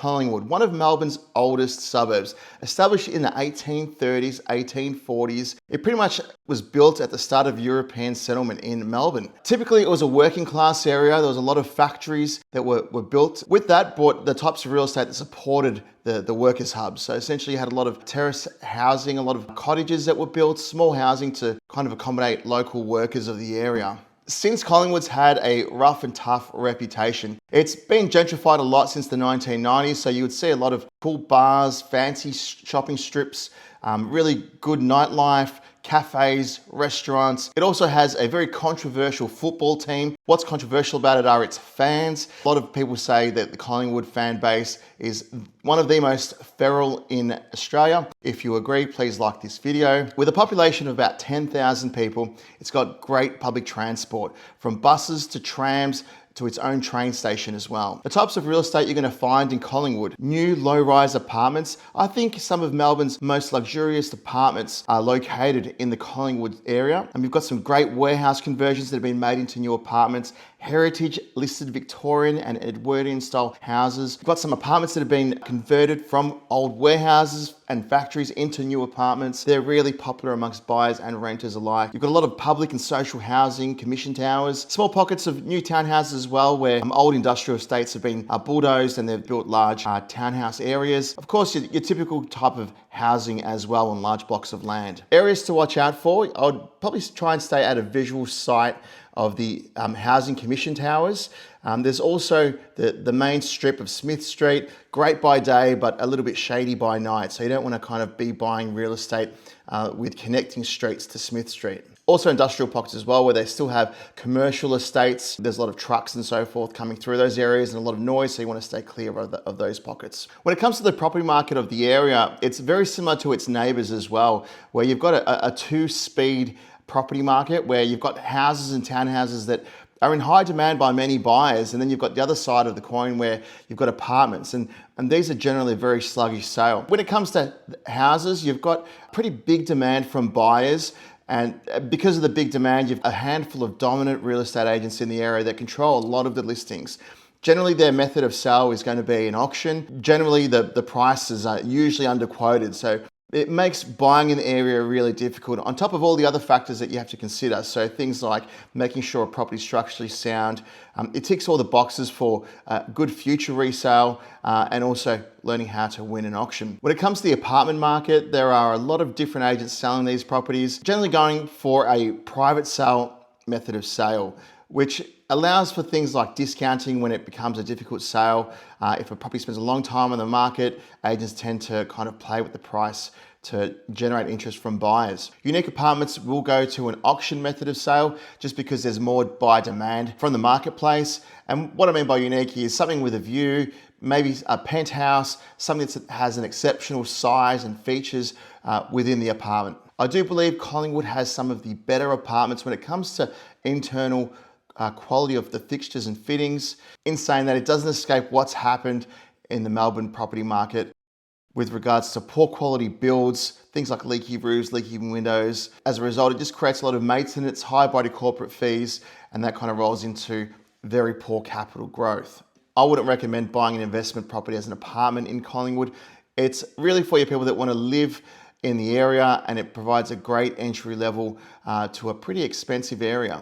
Collingwood, one of Melbourne's oldest suburbs. Established in the 1830s, 1840s, it pretty much was built at the start of European settlement in Melbourne. Typically, it was a working class area. There was a lot of factories that were built. With that, brought the types of real estate that supported the workers' hubs. So essentially you had a lot of terrace housing, a lot of cottages that were built, small housing to kind of accommodate local workers of the area. Since Collingwood's had a rough and tough reputation, it's been gentrified a lot since the 1990s, so you would see a lot of cool bars, fancy shopping strips, really good nightlife, cafes, restaurants. It also has a very controversial football team. What's controversial about it are its fans. A lot of people say that the Collingwood fan base is one of the most feral in Australia. If you agree, please like this video. With a population of about 10,000 people, it's got great public transport, from buses to trams, to its own train station as well. The types of real estate you're going to find in Collingwood: new low-rise apartments. I think some of Melbourne's most luxurious apartments are located in the Collingwood area. And we've got some great warehouse conversions that have been made into new apartments, heritage listed Victorian and Edwardian style houses. We've got some apartments that have been converted from old warehouses and factories into new apartments. They're really popular amongst buyers and renters alike. You've got a lot of public and social housing, commission towers, small pockets of new townhouses as well, where old industrial estates have been bulldozed and they've built large townhouse areas. Of course, your typical type of housing as well on large blocks of land. Areas to watch out for: I would probably try and stay at a visual sight of the housing commission towers. There's also the main strip of Smith Street, great by day, but a little bit shady by night. So you don't want to kind of be buying real estate with connecting streets to Smith Street. Also industrial pockets as well, where they still have commercial estates. There's a lot of trucks and so forth coming through those areas and a lot of noise, so you want to stay clear of those pockets. When it comes to the property market of the area, it's very similar to its neighbours as well, where you've got a two-speed property market where you've got houses and townhouses that are in high demand by many buyers, and then you've got the other side of the coin where you've got apartments, and these are generally a very sluggish sale. When it comes to houses, you've got pretty big demand from buyers, and because of the big demand, you've a handful of dominant real estate agents in the area that control a lot of the listings. Generally, their method of sale is going to be an auction. Generally, the prices are usually underquoted, so it makes buying in the area really difficult, on top of all the other factors that you have to consider. So things like making sure a property is structurally sound. It ticks all the boxes for good future resale, and also learning how to win an auction. When it comes to the apartment market, there are a lot of different agents selling these properties, generally going for a private sale method of sale, which allows for things like discounting when it becomes a difficult sale. If a property spends a long time on the market, agents tend to kind of play with the price to generate interest from buyers. Unique apartments will go to an auction method of sale just because there's more buyer demand from the marketplace. And what I mean by unique is something with a view, maybe a penthouse, something that has an exceptional size and features within the apartment. I do believe Collingwood has some of the better apartments when it comes to internal quality of the fixtures and fittings. In saying that, it doesn't escape what's happened in the Melbourne property market with regards to poor quality builds, things like leaky roofs, leaky windows. As a result, it just creates a lot of maintenance, high body corporate fees, and that kind of rolls into very poor capital growth. I wouldn't recommend buying an investment property as an apartment in Collingwood. It's really for your people that want to live in the area, and it provides a great entry level to a pretty expensive area.